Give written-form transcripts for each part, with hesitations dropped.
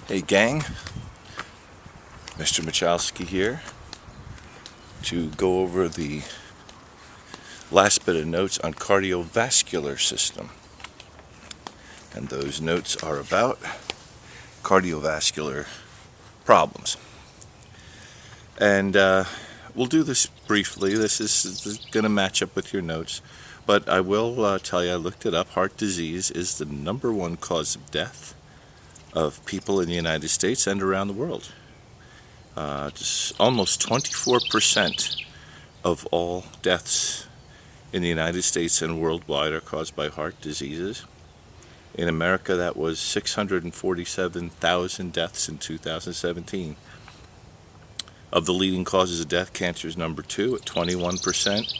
Hey gang, Mr. Michalski here to go over the last bit of notes on cardiovascular system. And those notes are about cardiovascular problems. And we'll do this briefly. This is going to match up with your notes. But I will tell you, I looked it up. Heart disease is the #1 cause of death of people in the United States and around the world. Just almost 24% of all deaths in the United States and worldwide are caused by heart diseases. In America, that was 647,000 deaths in 2017. Of the leading causes of death, cancer is #2 at 21%.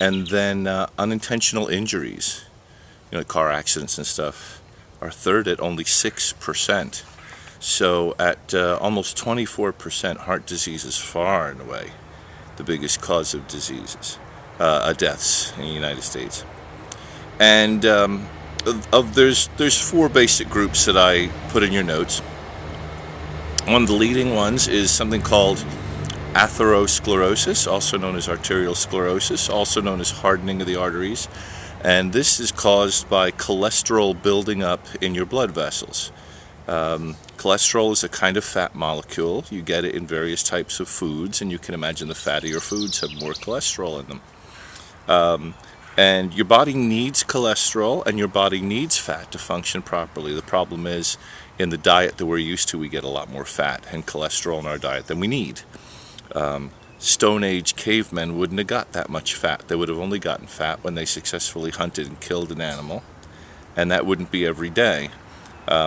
And then unintentional injuries, car accidents and stuff, are third at only 6%. So at almost 24%, heart disease is far and away the biggest cause of deaths in the United States. And there's 4 basic groups that I put in your notes. One of the leading ones is something called atherosclerosis, also known as arterial sclerosis, also known as hardening of the arteries. And this is caused by cholesterol building up in your blood vessels. Cholesterol is a kind of fat molecule. You get it in various types of foods, and you can imagine the fattier foods have more cholesterol in them. And your body needs cholesterol, and your body needs fat to function properly. The problem is, in the diet that we're used to, we get a lot more fat and cholesterol in our diet than we need. Stone Age cavemen wouldn't have got that much fat. They would have only gotten fat when they successfully hunted and killed an animal, and that wouldn't be every day.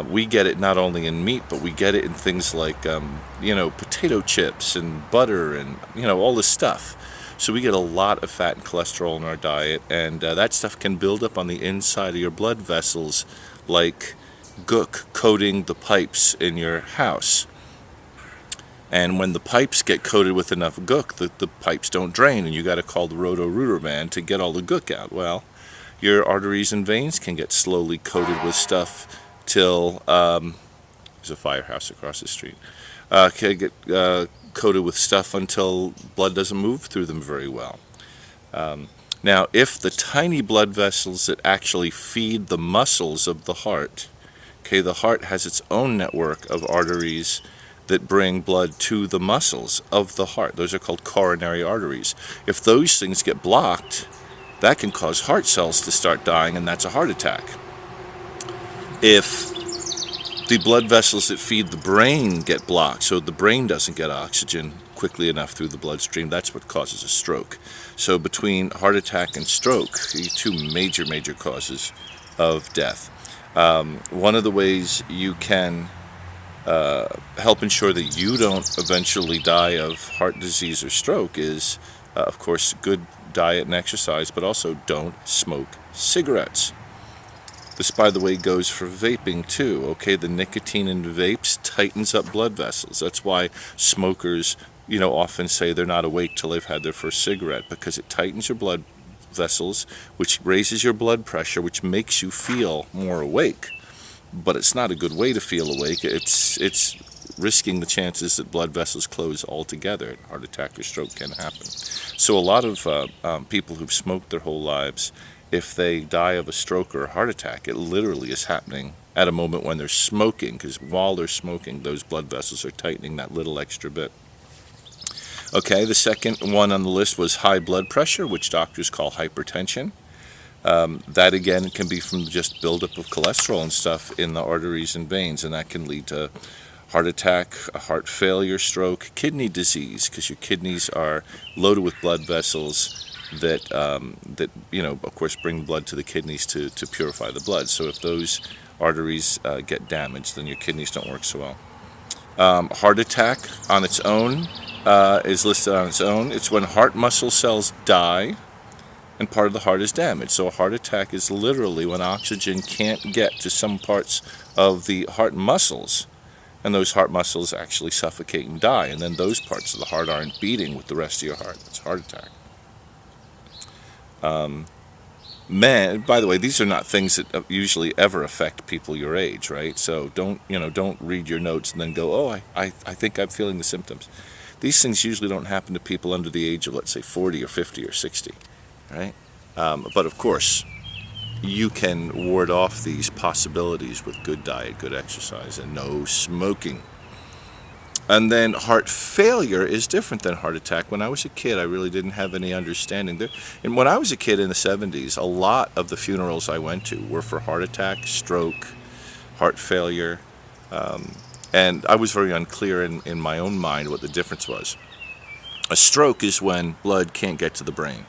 We get it not only in meat, but we get it in things like potato chips and butter and all this stuff. So we get a lot of fat and cholesterol in our diet, and that stuff can build up on the inside of your blood vessels like gook coating the pipes in your house. And when the pipes get coated with enough gook, the pipes don't drain, and you got to call the roto-rooter man to get all the gook out. Well, your arteries and veins can get slowly coated with stuff till there's a firehouse across the street. Can get coated with stuff until blood doesn't move through them very well. Now, if the tiny blood vessels that actually feed the muscles of the heart, the heart has its own network of arteries that bring blood to the muscles of the heart. Those are called coronary arteries. If those things get blocked, that can cause heart cells to start dying, and that's a heart attack. If the blood vessels that feed the brain get blocked, so the brain doesn't get oxygen quickly enough through the bloodstream, that's what causes a stroke. So between heart attack and stroke, the 2 major causes of death. One of the ways you can help ensure that you don't eventually die of heart disease or stroke is, of course, good diet and exercise, but also don't smoke cigarettes. This, by the way, goes for vaping too. The nicotine in vapes tightens up blood vessels. That's why smokers, often say they're not awake till they've had their first cigarette, because it tightens your blood vessels, which raises your blood pressure, which makes you feel more awake. But it's not a good way to feel awake. It's risking the chances that blood vessels close altogether. Heart attack or stroke can happen. So a lot of people who've smoked their whole lives, if they die of a stroke or a heart attack, it literally is happening at a moment when they're smoking, because while they're smoking, those blood vessels are tightening that little extra bit. The second one on the list was high blood pressure, which doctors call hypertension. That again can be from just buildup of cholesterol and stuff in the arteries and veins, and that can lead to heart attack, a heart failure, stroke, kidney disease, because your kidneys are loaded with blood vessels that of course bring blood to the kidneys to purify the blood. So if those arteries get damaged, then your kidneys don't work so well. Heart attack on its own is listed on its own. It's when heart muscle cells die and part of the heart is damaged. So a heart attack is literally when oxygen can't get to some parts of the heart muscles, and those heart muscles actually suffocate and die, and then those parts of the heart aren't beating with the rest of your heart. That's a heart attack. Men, by the way, these are not things that usually ever affect people your age, right? So don't read your notes and then go, oh, I think I'm feeling the symptoms. These things usually don't happen to people under the age of, let's say, 40 or 50 or 60, right? But of course, you can ward off these possibilities with good diet, good exercise, and no smoking. And then heart failure is different than heart attack. When I was a kid, I really didn't have any understanding there. And when I was a kid in the 70s, a lot of the funerals I went to were for heart attack, stroke, heart failure. And I was very unclear in my own mind what the difference was. A stroke is when blood can't get to the brain.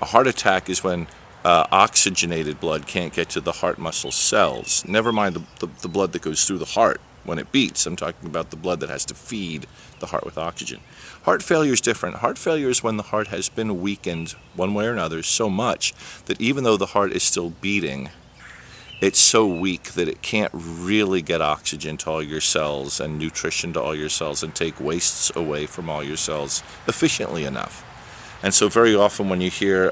A heart attack is when oxygenated blood can't get to the heart muscle cells. Never mind the blood that goes through the heart when it beats. I'm talking about the blood that has to feed the heart with oxygen. Heart failure is different. Heart failure is when the heart has been weakened one way or another so much that even though the heart is still beating, it's so weak that it can't really get oxygen to all your cells and nutrition to all your cells and take wastes away from all your cells efficiently enough. And so very often when you hear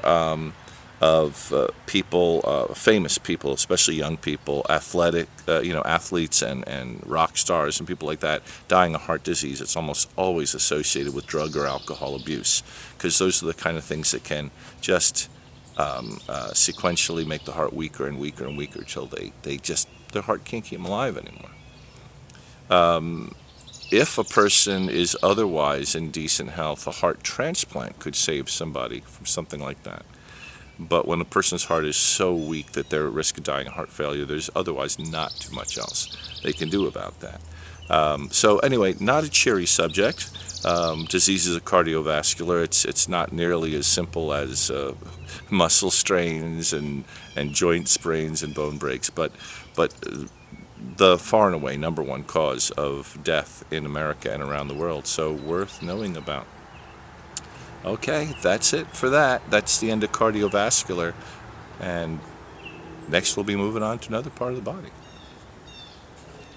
of people, famous people, especially young people, athletic, athletes and rock stars and people like that dying of heart disease, it's almost always associated with drug or alcohol abuse, because those are the kind of things that can just sequentially make the heart weaker and weaker and weaker till their heart can't keep them alive anymore. If a person is otherwise in decent health, a heart transplant could save somebody from something like that. But when a person's heart is so weak that they're at risk of dying of heart failure, there's otherwise not too much else they can do about that. So anyway, not a cheery subject. Diseases of cardiovascular, it's not nearly as simple as muscle strains and joint sprains and bone breaks, but the far and away number one cause of death in America and around the world, so worth knowing about. Okay, that's it for that. That's the end of cardiovascular, and next we'll be moving on to another part of the body.